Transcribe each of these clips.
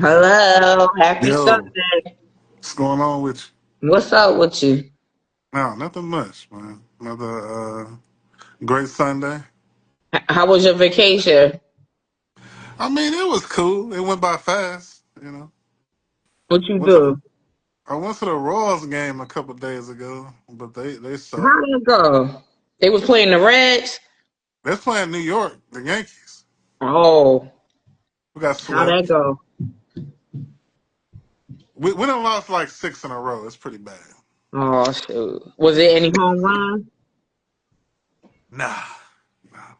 Hello, happy Yo, Sunday. what's going on with you? What's up with you? No, nothing much, man. Another great Sunday. How was your vacation? I mean, it was cool. It went by fast. What you Went to do? I went to the Royals game a couple days ago, but they suck. How did it go? They was playing the Reds. They're playing New York, the Yankees. Oh, We got how that swept. go? We done lost like six in a row. It's pretty bad. Oh shoot. Was it any home run? Nah, nah.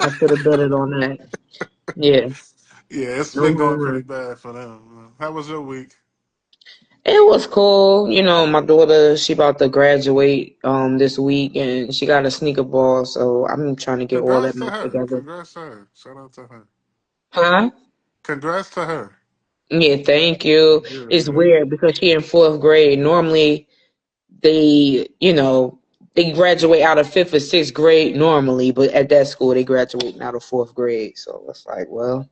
I could have bet it on that. Yeah, Yeah, it's no been home going pretty run. bad for them. How was your week? It was cool. My daughter, she about to graduate this week and she got a sneaker ball, so I'm trying to get all that Congrats to mess her. together. Congrats to her. Shout out to her. Huh? Congrats to her. Yeah, thank you. Yeah, It's yeah. weird because she in fourth grade. Normally they, they graduate out of fifth or sixth grade normally, but at that school they graduate out of fourth grade. So it's like, well,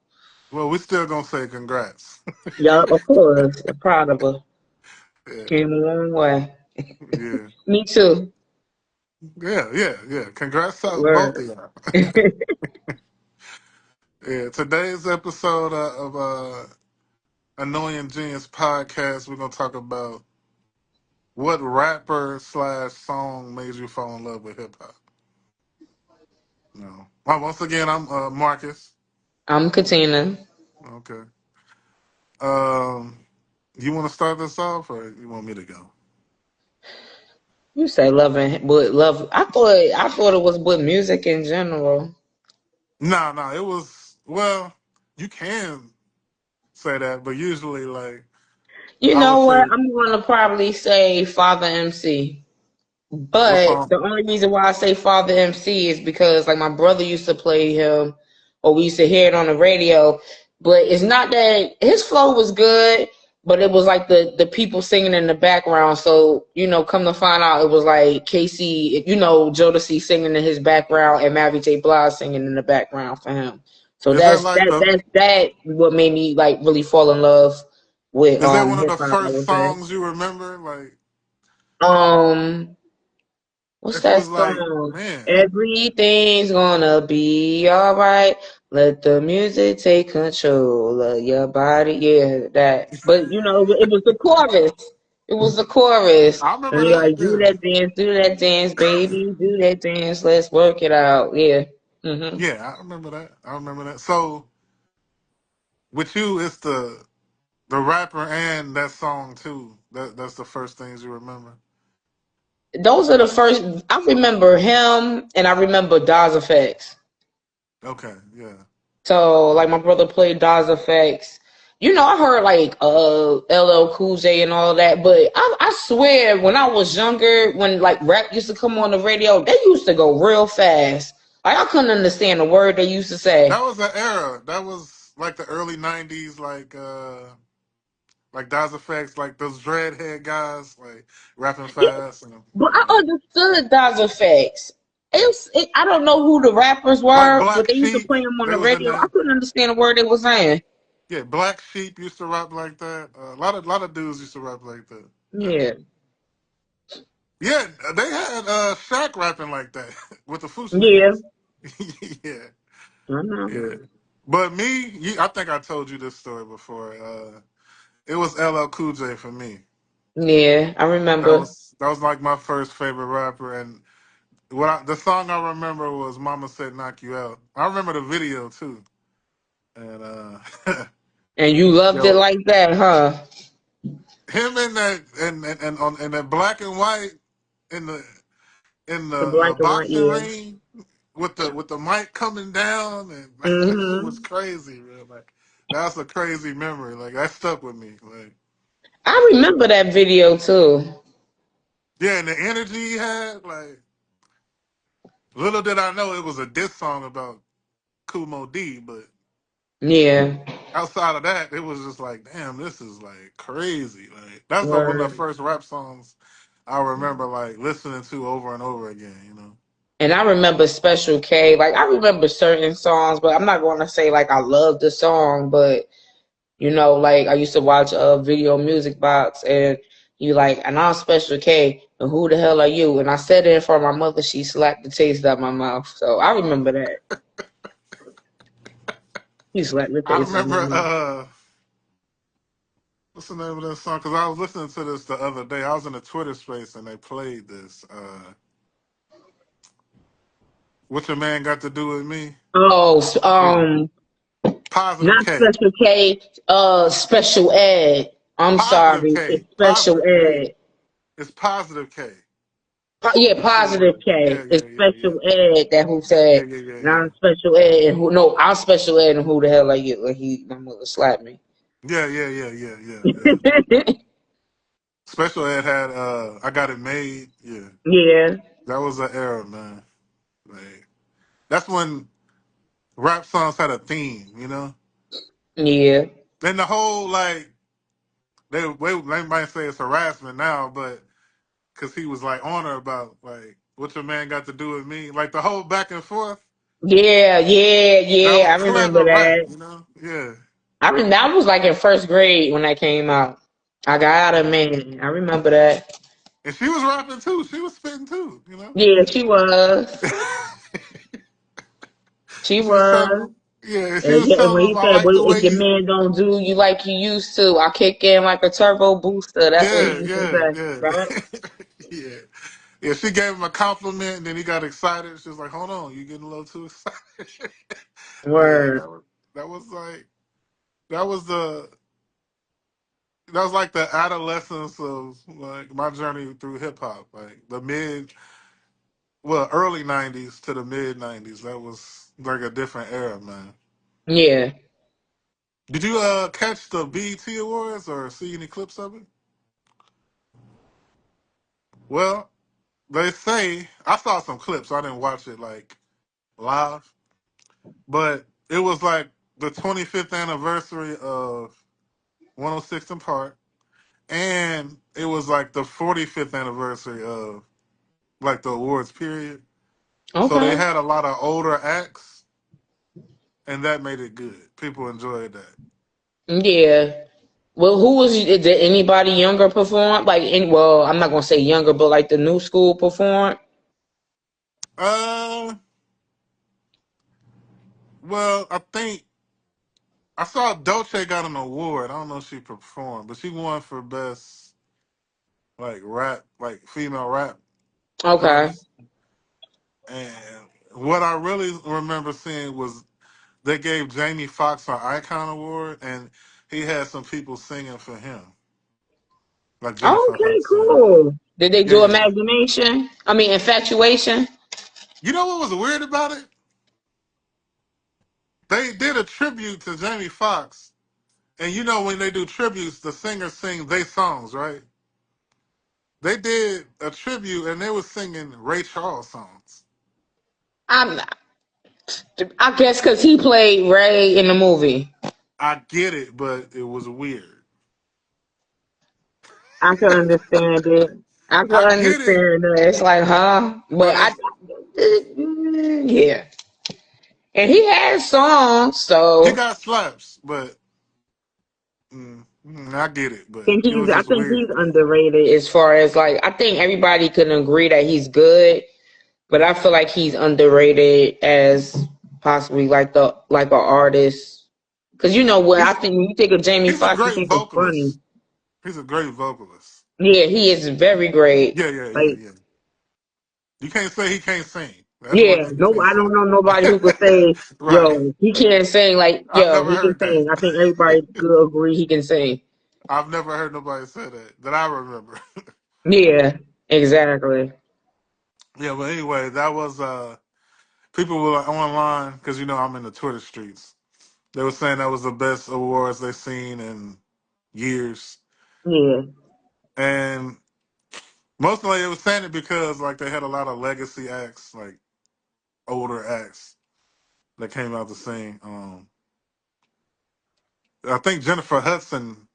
Well, we still gonna say congrats. yeah, of course. I'm proud of her. Yeah, Came a long way. yeah, Me too. yeah. Congrats to both Word. of y'all. Yeah, today's episode of Annoying Genius podcast, we're gonna talk about what rapper slash song made you fall in love with hip hop. No. Well, once again, I'm Marcus. I'm Katina. Okay. Um, you want to start this off, or you want me to go? You say loving, but love. I thought it was with music in general. No, no, it was well. You can say that, but usually, like You I would know what? say, I'm gonna probably say Father MC. what But song? the only reason why I say Father MC is because like my brother used to play him or we used to hear it on the radio. But it's not that his flow was good, but it was like the people singing in the background. So, come to find out it was like Casey, Jodeci singing in his background and Mary J. Blige singing in the background for him. So Is that that's like that the? that's that what made me like really fall in love with Is that one of hip the hop, I first would say. songs you remember? Like Um What's if it that was like, song? man, Everything's gonna be alright. Let the music take control of your body. Yeah, that. But it was the chorus. It was the chorus. I And remember you're that. like, do that dance, baby, do that dance. Let's work it out. Yeah. Yeah, I remember that. I remember that. So with you, it's the rapper and that song too. That's the first things you remember. Those are the first. I remember him, and I remember Daz Effects. Okay, yeah. So like my brother played Daz Effects. I heard like LL Cool J and all that, but I swear when I was younger, when like rap used to come on the radio, they used to go real fast. Like I couldn't understand the word they used to That say. was an era. That was like the early '90s, like Daz Effects, like those dreadhead guys, like rapping Yeah, fast and but I yeah. understood Daz Effects. I don't know who the rappers Like were, but Black they used to Sheep, play them on they the was in radio. I there. couldn't understand the word they were saying. Yeah, Black Sheep used to rap like that. A lot of dudes used to rap like that. Yeah, Yeah, yeah, they had Shaq rapping like that with the yeah, Foolishness. Yeah, I know. yeah. But me, I think I told you this story before. It was LL Cool J for me. Yeah, I That remember. was that was like my first favorite rapper, and the song I remember was "Mama Said Knock You Out." I remember the video too, and And you loved it yo, like that, huh? him in that and on in that black and white in the The black and white, boxing yeah. ring with the mic coming down, and that shit was hmm crazy, man. Like that's a crazy memory. Like that stuck with me. Like I remember that video too. yeah, and the energy he had. Like little did I know it was a diss song about Kumo D, but Yeah. outside of that, it was just like, damn, this is like crazy. Like that's like one of the Word. first rap songs I remember like listening to over and over again. And I remember Special K. Like I remember certain songs, but I'm not going to say like I love the song. But You know, like I used to watch a video music box, and you like, and I'm Special K, and who the hell are you? And I said it in front of my mother. She slapped the taste out my mouth. So I remember that. She slapped the I taste out my remember mouth. what's the name of that song? Because I was listening to this the other day. I was in a Twitter space and they played this. What your man got to do with me? Oh, Yeah. Positive not K. Special K, Special Ed. I'm Positive sorry, K. it's Special Positive. Yeah. Ed. It's positive K. Yeah, That's who it Positive is. K. Yeah, It's yeah, yeah, yeah. Special Ed that who Yeah, said, yeah, yeah, and yeah. I'm Special Ed, and who, no, I'm Special Ed, and who the hell are you? And my mother slapped me. Yeah, yeah, yeah, yeah, yeah, yeah. Special Ed had I Got It Made. Yeah. Yeah, That was an era, man. Like, that's when rap songs had a theme, you know? yeah, And the whole like they might say it's harassment now, but because he was like on her about like what your man got to do with me, like the whole back and forth. yeah, yeah, That yeah. was I remember clever rap, that. you know? Yeah, I was like in first grade when that came out. I got a man. I remember that. and she was rapping too. She was spitting too, you know. Yeah, she was. She She was telling was. him, yeah, she And was yeah, and telling when him he I said, like well, the if way your you. man don't do you like you used to, I kick in like a turbo booster. That's what he Yeah, used to yeah, say, yeah, right? yeah. Yeah, she gave him a compliment, and then he got excited. She was like, "Hold on, you getting a little too excited." Yeah, Word. that was like that was the that was like the adolescence of like my journey through hip hop, like the early '90s to the mid '90s. That was like a different era, man. Yeah. Did you catch the BET Awards or see any clips of it? Well, they say I saw some clips. I didn't watch it like live, but it was like the 25th anniversary of 106 in Park, and it was like the 45th anniversary of like the awards period. So they Okay. had a lot of older acts, and that made it good. People enjoyed that. Yeah. Well, who was? Did anybody younger perform? Like, well, I'm not gonna say younger, but like the new school perform. Uh, well, I think I saw Dolce got an award. I don't know if she performed, but she won for best like rap, like female rap Okay. artist. And what I really remember seeing was they gave Jamie Foxx an Icon Award, and he had some people singing for him, like Jennifer Okay. Hudson. Cool. Did they Yeah, do yeah, yeah. imagination? I mean, infatuation. You know what was weird about it? They did a tribute to Jamie Foxx, and you know when they do tributes, the singers sing their songs, right? They did a tribute, and they were singing Ray Charles songs. I'm. I guess because he played Ray in the movie. I get it, but it was weird. I can understand it. I can I get it, understand it. It's like, huh? But but it's yeah. And he has songs, he so got slaps, but I get it, but it was I just think he's weird. Yeah. underrated as far as like I think everybody can agree that he's good, but I feel like he's underrated as possibly like an artist. Cause you know what I He's think when you think of Jamie he's a Foxx, you great think of funny. vocalist. He's a great vocalist. Yeah, he is very great. Yeah, yeah, yeah, Like yeah. You can't say he can't sing. That's one yeah, thing you no, can't I say. don't know nobody who could say, Right. yo, he can't sing like, I've yo, never he can heard that. sing. I think everybody could agree he can sing. I've never heard nobody say that I remember. Yeah, exactly. Yeah, but anyway, that was people were like, online because you know I'm in the Twitter streets. They were saying that was the best awards they've seen in years, Yeah. and mostly it was saying it because like they had a lot of legacy acts, like older acts that came out to sing. I think Jennifer Hudson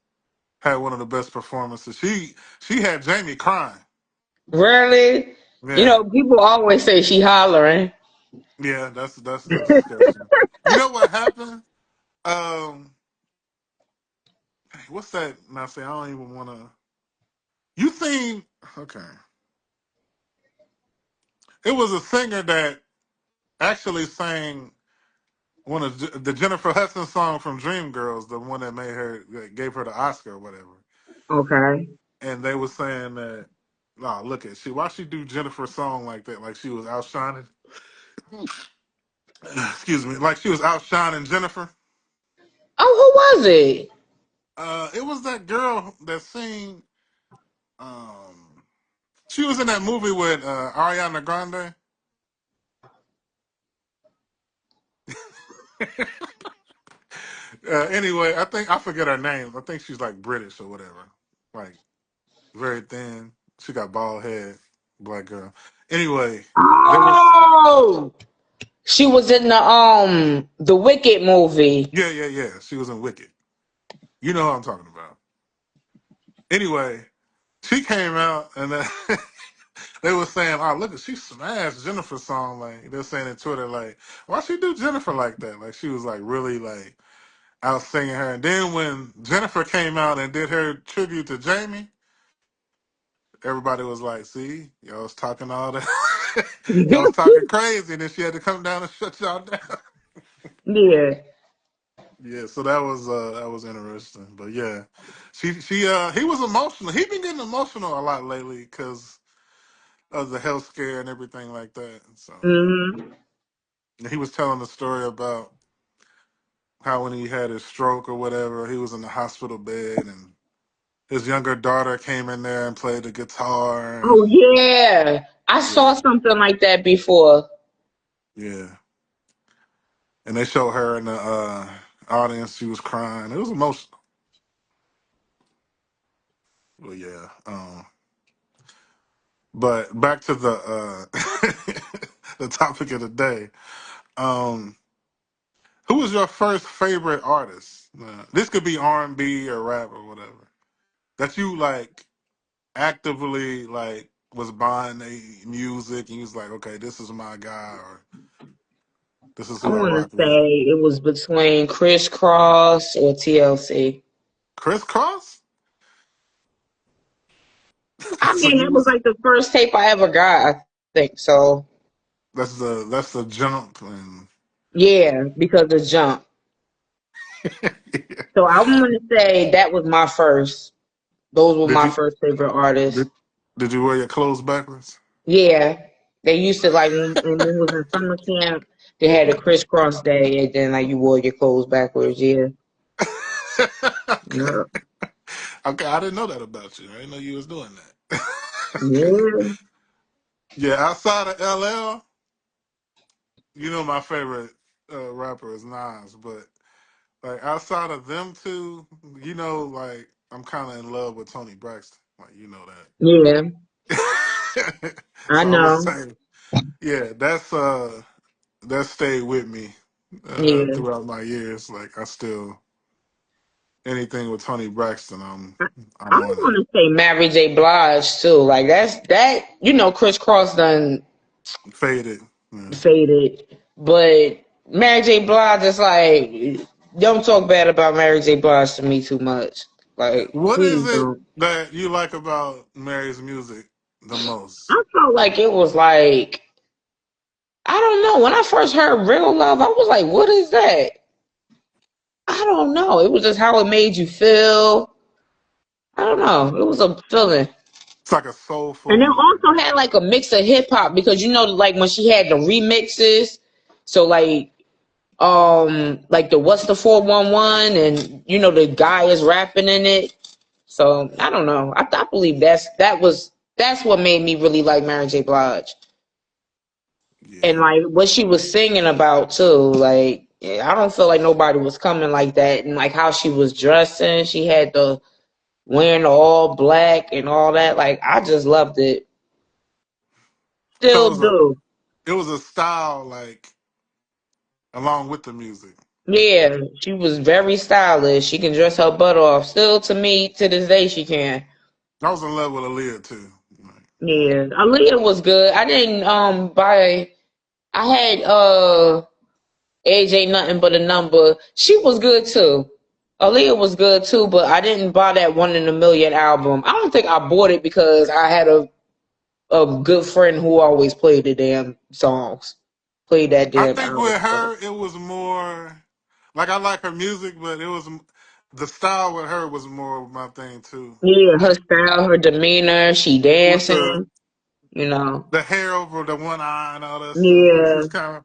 had one of the best performances. She had Jamie crying. Really? You Yeah, know, people always say she hollering. yeah, that's sketchy. You know what happened? Um, what's that? Now, see, I don't even want to. You seen? Okay, it was a singer that actually sang one of the Jennifer Hudson song from Dreamgirls, the one that made her that gave her the Oscar or whatever. Okay. And they were saying that, nah, look at she why she do Jennifer's song like that, like she was outshining. Excuse me, like she was outshining Jennifer. Oh, who was it? It was that girl that sing. Um, she was in that movie with Ariana Grande. Anyway, I think I forget her name. I think she's like British or whatever. Like very thin. She got bald head, black girl. Anyway, there was Oh, she was in the Wicked movie. yeah. She was in Wicked. You know what I'm talking about. Anyway, she came out and they were saying, "Oh, look, she smashed Jennifer's song." Like they're saying in Twitter, like, "Why she do Jennifer like that?" Like she was like really like out singing her. And then when Jennifer came out and did her tribute to Jamie, everybody was like, "See, y'all was talking all that, y'all was talking crazy," and then she had to come down and shut y'all down. Yeah. Yeah, so that was interesting. But yeah, she he was emotional. He been getting emotional a lot lately because of the health scare and everything like that. So Hmm. and he was telling the story about how when he had his stroke or whatever, he was in the hospital bed and his younger daughter came in there and played the guitar Oh and yeah, I yeah, saw something like that before. yeah. And they showed her in the audience. She was crying. It was emotional. Well, yeah. But back to the the topic of the day. Um, who was your first favorite artist? This could be R&B or rap or whatever that you like actively like was buying the music and you was like, okay, this is my guy or this is I who I want to rock with. say it was between Crisscross or TLC. Chris Cross. I So mean, you that was was like the first tape I ever got. I think so. that's the jump and Yeah, because of Jump. So I want to say that was my first. Those were did my you first favorite artists. did, did you wear your clothes backwards? Yeah, they used to like when we was in summer camp. They had a crisscross day, and then like you wore your clothes backwards. Yeah, Okay. yeah, Okay, I didn't know that about you. I didn't know you was doing that. yeah, Yeah, outside of LL, you know my favorite rapper is Nas, but like outside of them two, you know, like I'm kind of in love with Tony Braxton. Like you know yeah. that. I So I would know. say, yeah, that stayed with me Yeah, throughout my years. Like I still anything with Tony Braxton, I I'm on it. want to say Mary J. Blige too. Like that's that. You know, Crisscross done Faded. Yeah. faded, but Mary J. Blige is like, don't talk bad about Mary J. Blige to me too much. Like, What is please it don't. that you like about Mary's music the most? I felt like it was like, I don't know. When I first heard Real Love, I was like, what is that? I don't know. It was just how it made you feel. I don't know. It was a feeling. It's like a And it soulful. also had like a mix of hip hop because you know, like when she had the remixes. So like the What's the 411 and you know the guy is rapping in it. So I don't know. I believe that's what made me really like Mary J. Blige. And Yeah. like what she was singing about too, like yeah, I don't feel like nobody was coming like that. And like how she was dressing, she had the wearing the all black and all that. Like I just loved it. So Still do. it was a style like along with the music. Yeah, she was very stylish. She can dress her butt off. Still to me, to this day she can. I was in love with Aaliyah too. Like, Yeah. Aaliyah was good. I didn't buy I had Age Ain't Nothing But a Number. She was good too. Aaliyah was good too, but I didn't buy that One in a Million album. I don't think I bought it because I had a good friend who always played the damn songs, played that I damn think album. with But her, it was more like I like her music, but it was the style with her was more my thing too. yeah, her Like style, her demeanor, she with the dancing, you know. the hair over the one eye and all that stuff. Like she Yeah, was kind of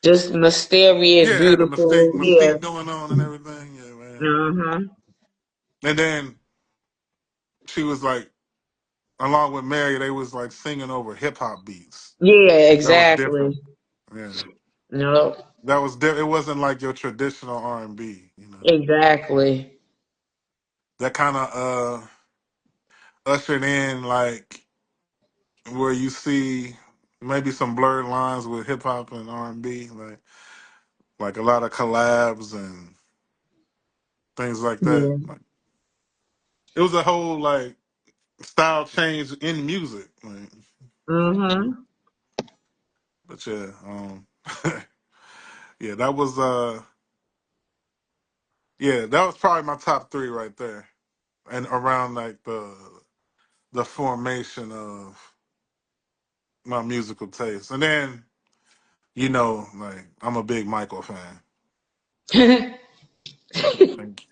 just mysterious, yeah, had a beautiful. Yeah. mystique going on and everything. Yeah, man. Uh-huh. And then she was like, along with Mary, they was like singing over hip hop beats. Yeah, That was different. exactly. Yeah, No, that was it wasn't like your traditional R&B. You know, exactly. that kind of ushered in like where you see maybe some blurred lines with hip hop and R&B, like a lot of collabs and things like that. Yeah. Like it was a whole like style change in music. Like, Mm-hmm. but yeah, yeah, that was yeah, that was probably my top three right there, and around like the formation of my musical taste, and then like I'm a big Michael fan. Yeah, Thank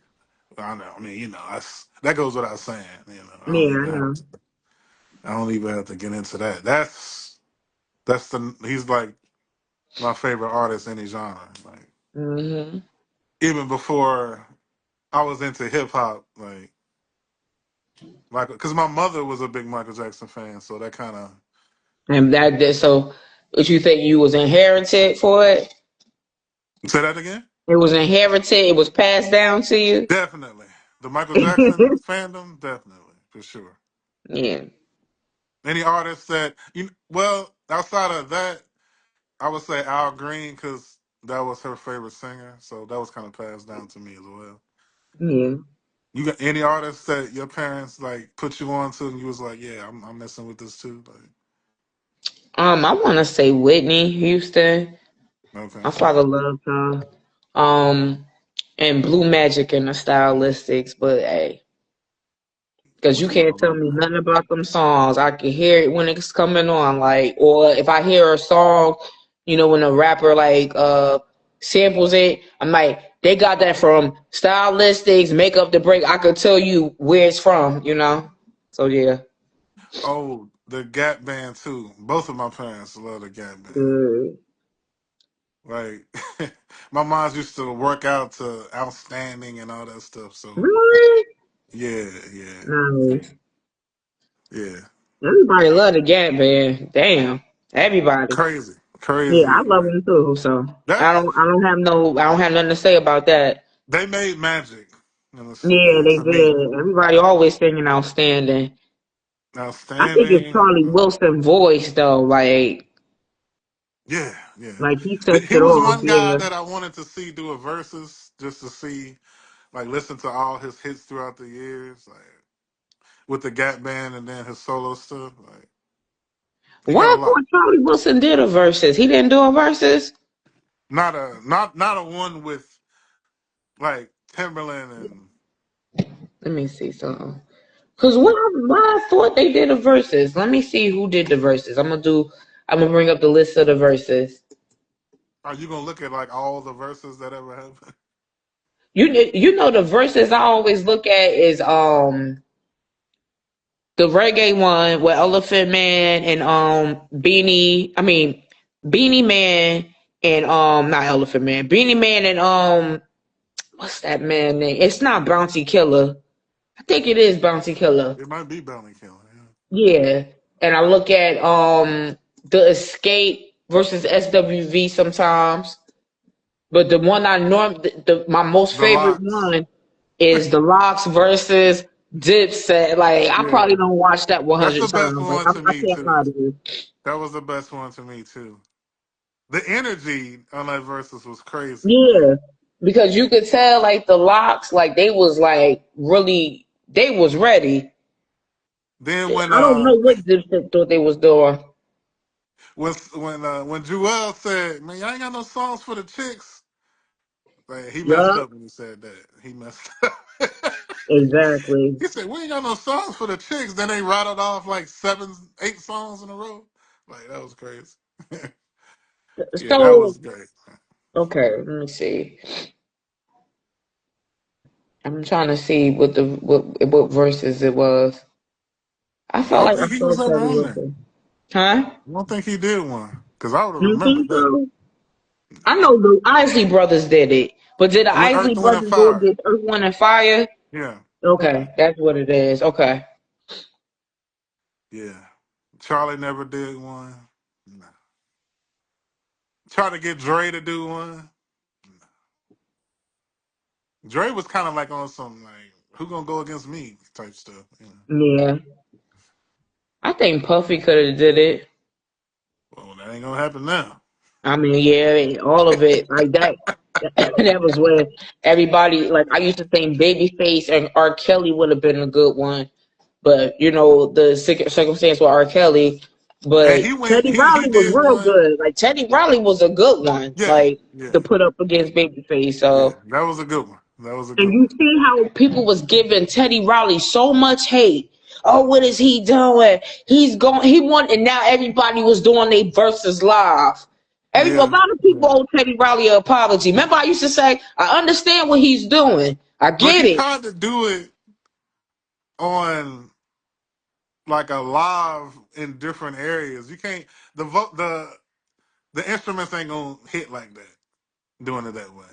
you. I know. I mean, that goes without saying. I know. I don't even have to get into that. That's he's like my favorite artist any genre. Like Mm-hmm. even before I was into hip hop, like Michael, because my mother was a big Michael Jackson fan, so that kind of And so what you think you was inherited for it? say that again. It was inherited, it was passed down to you? Definitely the Michael Jackson fandom, definitely for sure. Yeah. Any artist that well outside of that, I would say Al Green because that was her favorite singer, so that was kind of passed down to me as well. Yeah. You got any artists that your parents like put you on to, and you was like, yeah, I'm messing with this too. Like, I wanna say Whitney Houston. okay, My father loved her. Um and Blue Magic and the Stylistics, but hey, because what you you know can't tell about me that? nothing about them songs. I can hear it when it's coming on, like, or if I hear a song, when a rapper like samples it, I'm like, they got that from Stylistics, Make Up the Break. I could tell you where it's from. So yeah. Oh, the Gap Band too. Both of my parents love the Gap Band. Good. Like, my moms used to work out to Outstanding and all that stuff. So Really? yeah, yeah, Nice. yeah. Everybody love the Gap Band. Damn. Everybody. Crazy, Yeah, I crazy. love Like them too. So that, I don't have nothing to say about that. they made magic. Yeah, they To me, did. Everybody always singing outstanding. I think it's Outstanding. Charlie Wilson voice though, Yeah, yeah. like he sets He it was off. one guy Yeah, that I wanted to see do a versus just to see, like, listen to all his hits throughout the years, like with the Gap Band and then his solo stuff. Like, he why got a I lot. thought Charlie Wilson did a verses? He didn't do a verses. Not a one with like Timberland and Let me see something. Cause why I thought they did a verses. Let me see who did the verses. I'm gonna bring up the list of the verses. are you gonna look at like all the verses that ever happened? You know the verses I always look at is the reggae one with Elephant Man and Beanie Man and not Elephant Man, Beanie Man and what's that man name? It's not Bounty Killer. I think it is Bounty Killer. It might be Bounty Killer. Yeah. Yeah. And I look at the Escape versus SWV sometimes. But the one my most The favorite Locks. one is the Locks versus Dipset. Like I probably Yeah, don't watch that that's 100 the best times. Like one to I me can't lie too. to you. That was the best one to me too. The energy on that versus was crazy. Like Yeah, because you could tell like the Locks, like they was like really, they was ready. then when I don't know what Dipset thought they was doing. when Joel said, "Man, y'all ain't got no songs for the chicks," Like, he messed Yup, up when he said that. He messed up. exactly. He said, "We ain't got no songs for the chicks." Then they rattled off like 7, 8 songs in a row. Like that was crazy. Yeah, that So was great. okay, let me see. I'm trying to see what verses it was. I I felt don't like I think he saw was ever on there. karaoke. Huh? I don't think he did one because I would have You remembered think that. so? I know the Isley Brothers did it, but did the With Isley Earth, Wind, and Brothers go Fire. against Earth, Wind, and Fire? Yeah, Okay, that's what it is. Okay. yeah. Charlie never did one. No. Try to get Dre to do one. Dre was kind of like on some like who gonna go against me type stuff. You know? Yeah. I think Puffy could have did it. Well, that ain't gonna happen now. I mean, yeah, all of it like that. That was when everybody like I used to think Babyface and R. Kelly would have been a good one, but you know the circumstance with R. Kelly. And But he went. Teddy He Riley was did real one. good. Like Teddy Riley was a good one, Yeah, like yeah, to put up against Babyface. yeah. So That was a good one. That was a and good you one. see how people was giving Teddy Riley so much hate. Oh, what is he doing? He's going. He won, and now everybody was doing their verses live. A Yeah, lot of people yeah. owe Teddy Riley an apology. Remember, I used to say, I understand what he's doing. I But get he it. tried to do it on like a live in different areas. You can't the instruments ain't gonna hit like that doing it that way.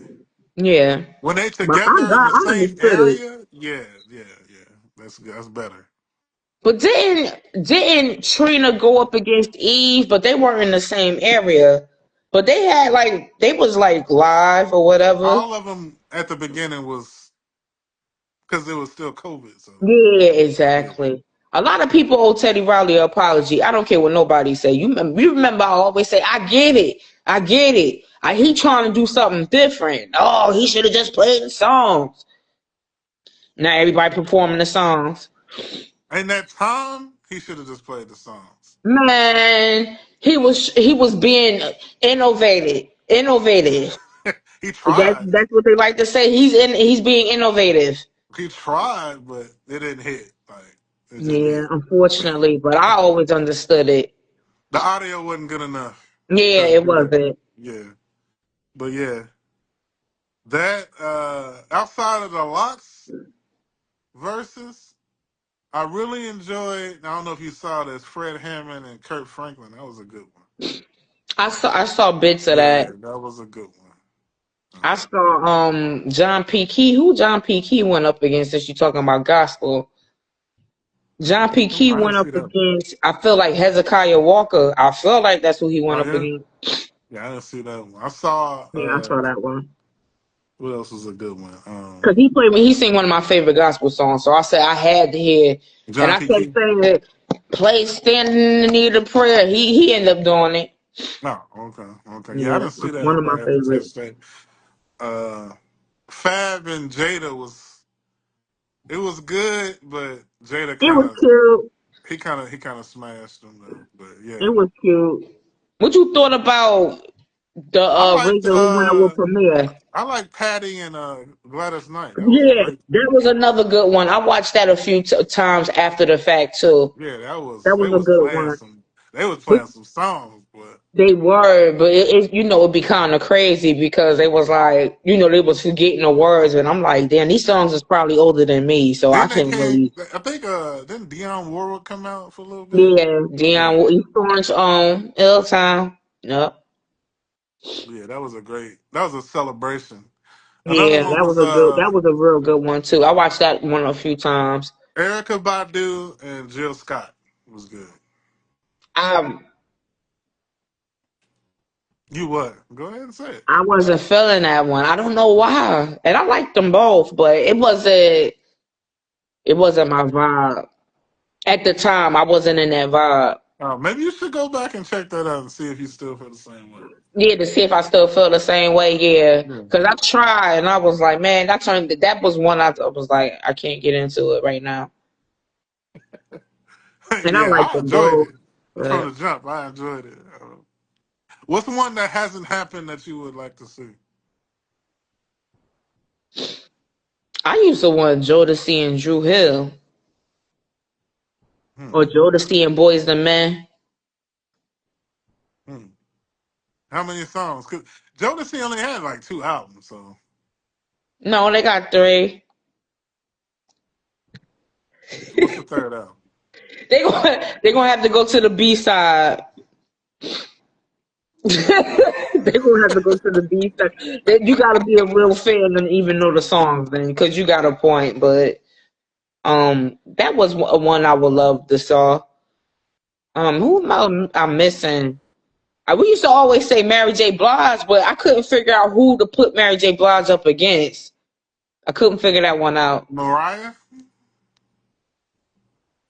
Yeah, When they But I together in got, the I same understood it. area, yeah, yeah, yeah. That's good. That's better. but didn't Trina go up against Eve? But they weren't in the same area. But they had like they was like live or whatever. All of them at the beginning was because it was still COVID. So Yeah, yeah, exactly. A lot of people owe Teddy Riley an apology. I don't care what nobody say. You remember I always say, I get it. I get it. He trying to do something different. Oh, he should have just played the songs. Now everybody performing the songs. and that time he should have just played the songs. Man, he was being innovative. Innovative. He That's tried. that's what they like to say. He's being innovative. He tried, but it didn't hit. Like it didn't Yeah, hit. unfortunately, but I always understood it. The audio wasn't good enough. Yeah, Couldn't it do that. wasn't. Yeah, but yeah, that outside of the Lots verses, I really enjoyed. I don't know if you saw this, Fred Hammond and Kurt Franklin. That was a good one. I saw bits of Yeah, that. that was a good one. I saw John P. Key. Who John P. Key went up against since you talking about gospel? John P. Key I didn't went up see that one. against I feel like Hezekiah Walker. I feel like that's who he went Oh up yeah, against. yeah, I didn't see that one. I saw. Yeah, I saw that one. What else was a good one? Cause he played me, he sang one of my favorite gospel songs. So I said I had to hear and John I P. kept Key. saying it, play standing in the need of prayer. He ended up doing it. No, okay, okay. Yeah, I Yeah, didn't see that. one I of my might have to favorites. catch that. Uh, Fab and Jada was it was good, but Jada It kind was of cute. he kind of smashed them though. But yeah, It was cute. What you thought about the I liked Rachel who went up with Premier? I like Patty and Gladys Knight. That was a Yeah, great. that was another good one. I watched that a few times after the fact too. Yeah, that was That they was a was good playing one. some they was But playing some songs, but they were, but it'd be kind of crazy because they was like, they was forgetting the words, and I'm like, damn, these songs is probably older than me, so I then they can't came. really. I think didn't Dionne Warwick come out for a little bit? Yeah, Yeah, Dion East Orange on L Town. Yep. yeah, that was a celebration. Another Yeah, one that was was a good. That was a real good one too. I watched that one a few times. Erica Badu and Jill Scott was good. Um, You what? Go ahead and say it. I wasn't feeling that one. I don't know why, and I liked them both, but it wasn't my vibe at the time. I wasn't in that vibe. Maybe you should go back and check that out and see if you still feel the same way. Yeah, to see if I still feel the same way. Yeah, Yeah, because I tried and I was like, man, that was one I was like, I can't get into it right now. And I yeah, like I them enjoyed both. it from But the jump. I enjoyed it. What's the one that hasn't happened that you would like to see? I used to want Jodeci and Drew Hill, Hmm. or Jodeci and Boys the Men. Hmm. How many songs? Cause Jodeci only had like 2 albums, so No, they got three. what's the third album? They gonna have to go to the B side. They're gonna have to go to the B side. You gotta be a real fan and even know the songs, then, because you got a point. But that was one I would love to saw. Who am I missing? We used to always say Mary J. Blige, but I couldn't figure out who to put Mary J. Blige up against. I couldn't figure that one out. Mariah.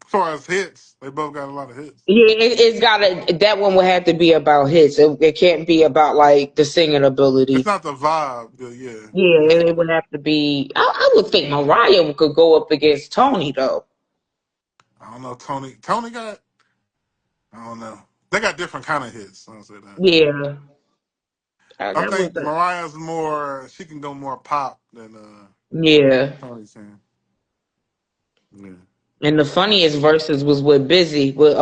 As far as hits, they both got a lot of hits. Yeah, it's gotta. That one would have to be about hits. It can't be about like the singing It's ability. not the vibe, but yeah. Yeah, it would have to be. I would think Mariah could go up against Tony though. I don't know. Tony got. I don't know. They got different kind of hits. I'll say that. Yeah, I that was think Mariah's more. She can go more pop than yeah. Tony can. Yeah. And the funniest verses was with Busy with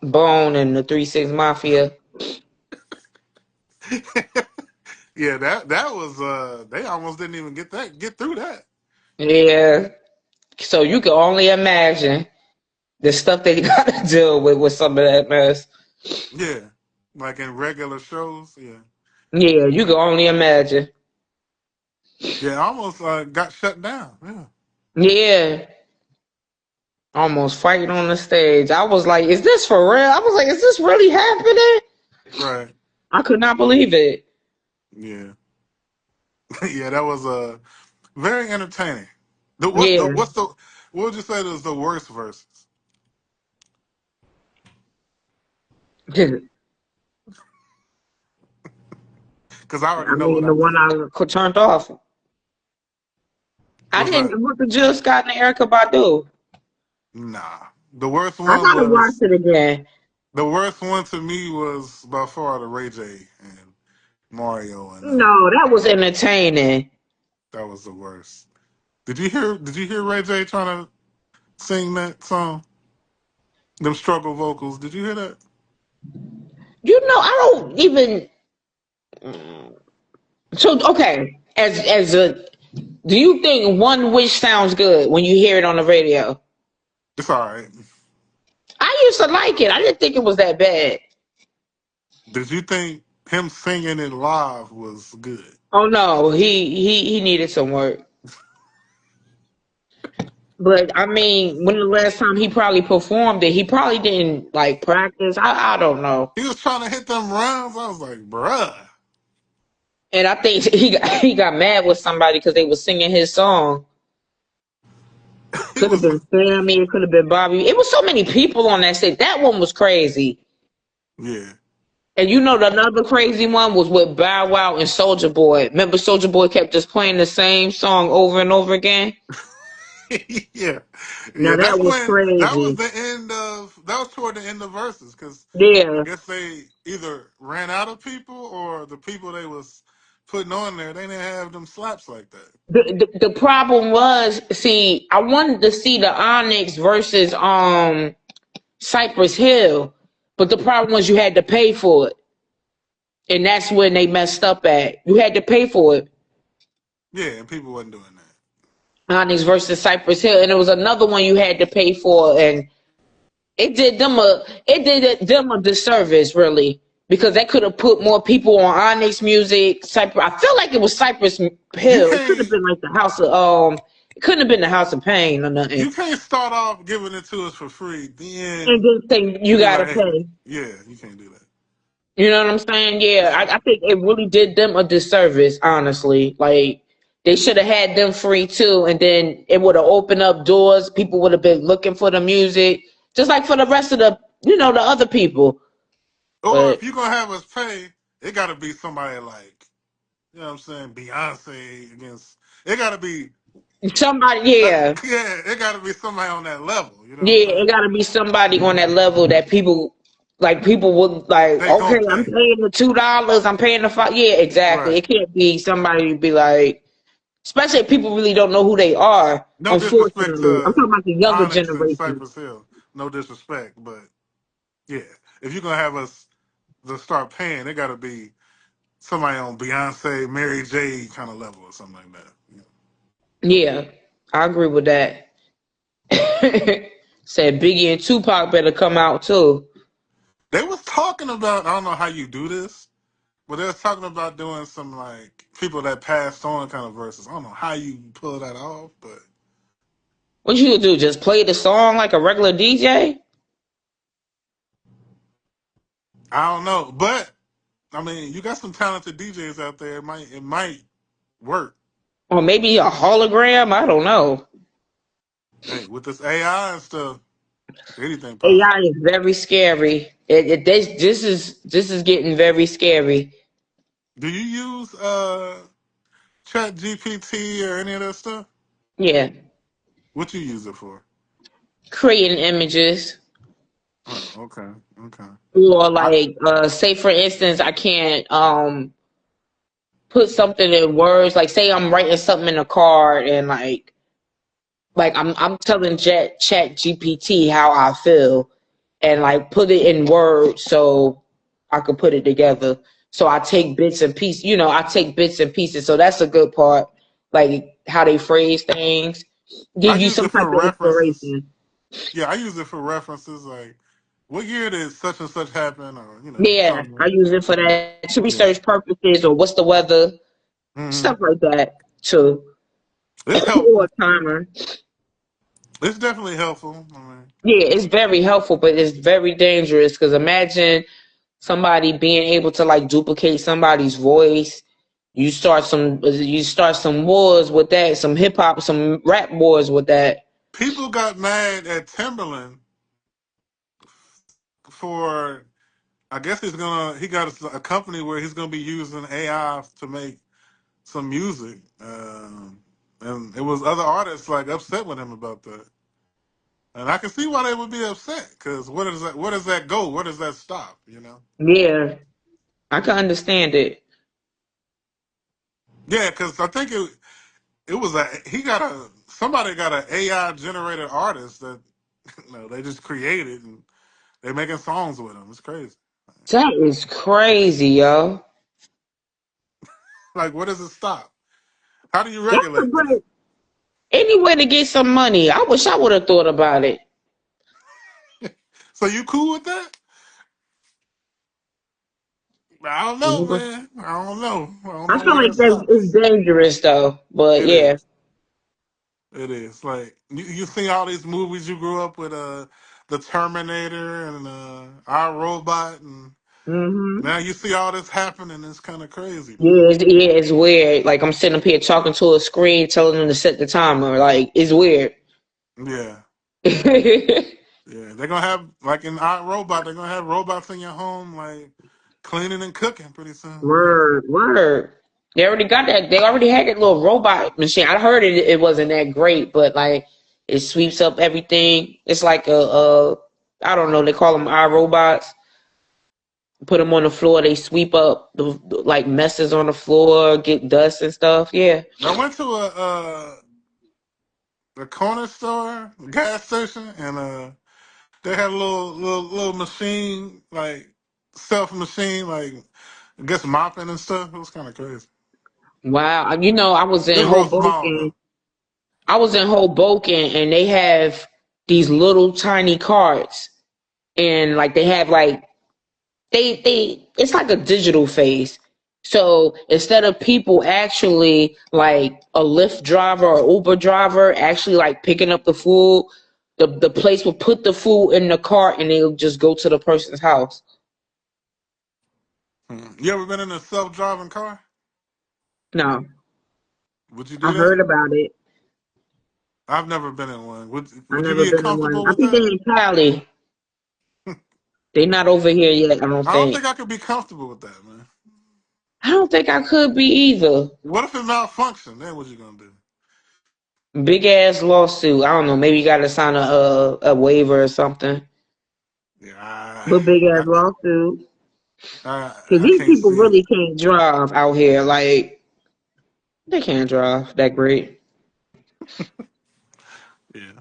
Bone and the 3 6 Mafia. Yeah, that was they almost didn't even get through that. Yeah, so you can only imagine the stuff they got to deal with some of that mess. Yeah. Like in regular shows, yeah. Yeah, you can only imagine. Yeah, almost got shut down. Yeah. Yeah, almost fighting on the stage. I was like, "Is this for real?" I was like, "Is this really happening?" Right. I could not believe it. Yeah. Yeah, that was very entertaining. Yeah, What would you say is the worst verses? I Because I already know what mean, I the one think. I turned off. I What's that? didn't look at Jill Scott and Erica Badu. Nah. The worst I one gotta watch was it again. the worst one to me was by far the Ray J and Mario and No, that was entertaining. that was the worst. Did you hear Ray J trying to sing that song? Them struggle vocals. Did you hear that? I don't even. So okay, as a, do you think One Wish sounds good when you hear it on the radio? It's all right. I used to like it. I didn't think it was that bad. Did you think him singing it live was good? Oh no, he needed some work. But I mean, when the last time he probably performed it, he probably didn't like practice. I don't know. He was trying to hit them runs. I was like, bruh. And I think he got mad with somebody because they was singing his song. He Could have was, been Sammy. It could have been Bobby. It was so many people on that stage. That one was crazy. yeah. And another crazy one was with Bow Wow and Soldier Boy. Remember, Soldier Boy kept just playing the same song over and over again. Yeah. Now Yeah. that was crazy. That was toward the end of verses because I Yeah. guess they either ran out of people or the people they was putting on there, they didn't have them slaps like that. The problem was, see, I wanted to see the Onyx versus Cypress Hill, but the problem was you had to pay for it, and that's when they messed up at. You had to pay for it. Yeah, and people wasn't doing that. Onyx versus Cypress Hill, and there was another one you had to pay for, and it did them a disservice, really, because they could have put more people on Onyx music. I feel like it was Cypress You Hill. It could have can't been like the House of It couldn't have been the House of Pain or nothing. you can't start off giving it to us for free, then And then say you be gotta like, hey, pay. yeah, you can't do that. You know what I'm saying? Yeah, Yeah. I think it really did them a disservice, honestly. Like they should have had them free too, and then it would have opened up doors. People would have been looking for the music, just like for the rest of the other people. Or But if you're gonna have us pay, it gotta be somebody like, you know what I'm saying, Beyonce against it gotta be somebody, yeah, yeah, it gotta be somebody on that level, you know what I'm yeah, it saying? got to be somebody on that level that people would like. They Okay, gonna I'm pay. paying the $2. I'm paying the five. Yeah, exactly. Right. It can't be somebody to be like, especially if people really don't know who they are. No disrespect Unfortunately, I'm to talking about the younger Onyx and generation. Cypress Hill. No disrespect, but yeah, if you're gonna have us to start paying, it got to be somebody on Beyonce, Mary J kind of level or something like that. You know. Yeah, I agree with that. Said Biggie and Tupac better come out too. They was talking about, I don't know how you do this, but they was talking about doing some like people that passed on kind of verses. I don't know how you pull that off, but What you do? Just play the song like a regular DJ, I don't know. But I mean, you got some talented DJs out there. It might work. or maybe a hologram? I don't know. Hey, with this AI and stuff, anything possible. AI is very scary. This is getting very scary. Do you use Chat GPT or any of that stuff? Yeah, What you use it for? creating images. Oh, okay, okay. Or I like say for instance I can't put something in words, like say I'm writing something in a card and like I'm telling chat GPT how I feel and like put it in words so I could put it together. So I take bits and pieces, I take bits and pieces. So that's a good part. Like how they phrase things. I Give you use some it type for of references. inspiration. Yeah, I use it for references. Like, what year did such and such happen, or Yeah, I something. use it for that to Yeah. research purposes or what's the weather, Hmm. stuff like that too. It's Or helpful. a timer. It's definitely helpful. I mean, Yeah, it's very helpful, but it's very dangerous because imagine somebody being able to like duplicate somebody's voice. You start some wars with that, some hip hop, some rap wars with that. people got mad at Timberland for. I guess he got a company where he's gonna be using AI to make some music, and it was other artists like upset with him about that. And I can see why they would be upset because where does that go? Where does that stop? You know? Yeah, I can understand it. Yeah, because I think it was somebody got an AI generated artist that they just created and they're making songs with them. It's crazy. That is crazy, yo. Like, where does it stop? How do you That's a regulate that? great any way to get some money. I wish I would have thought about it. So you cool with that? I don't know, man. I don't know. I don't I know feel where like that that is stops. dangerous though. But It yeah. is. It is. Like you see all these movies you grew up with, the Terminator and Our Robot, and Hmm. now you see all this happening. It's kind of crazy, man. Yeah, it's weird. Like I'm sitting up here talking to a screen, telling them to set the timer. Like it's weird. Yeah. Yeah, they're gonna have like in Our Robot, they're gonna have robots in your home, like cleaning and cooking pretty soon. You know? Word, word. They already got that. They already had that little robot machine. I heard it wasn't that great, but like it sweeps up everything. It's like I don't know. They call them iRobots. Put them on the floor. They sweep up the like messes on the floor, get dust and stuff. Yeah. I went to a corner store, gas station, and they had a little machine, like self machine, like I guess mopping and stuff. It was kind of crazy. Wow. I was It in was real small Hoboken. though. I was in Hoboken, and they have these little tiny carts, and like they have like they it's like a digital face. So instead of people actually like a Lyft driver or Uber driver actually like picking up the food, the place will put the food in the cart and they'll just go to the person's house. You ever been in a self driving car? No, Would you I do that? heard about it. I've never been in one. I Would you never be been in one. comfortable I with think they're that? in Cali. They're not over here yet. I don't I don't think. think I could be comfortable with that, man. I don't think I could be either. What if it malfunctioned? Then what you gonna do? Big ass lawsuit. I don't know. Maybe you got to sign a waiver or something. Yeah, But big ass I, lawsuit. I, Cause I these can't people see it. really can't drive out here. Like They can't draw that great. Yeah.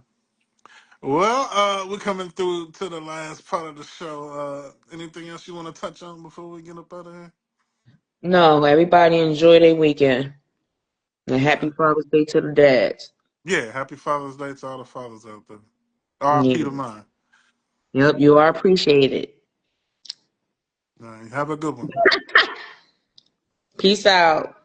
Well, we're coming through to the last part of the show. Anything else you want to touch on before we get up out of here? No, everybody enjoy their weekend. And Yeah. happy Father's Day to the dads. Yeah. Happy Father's Day to all the fathers out there. R.I.P. Yeah. to mine. Yep, you are appreciated. All right. Have a good one. Peace out.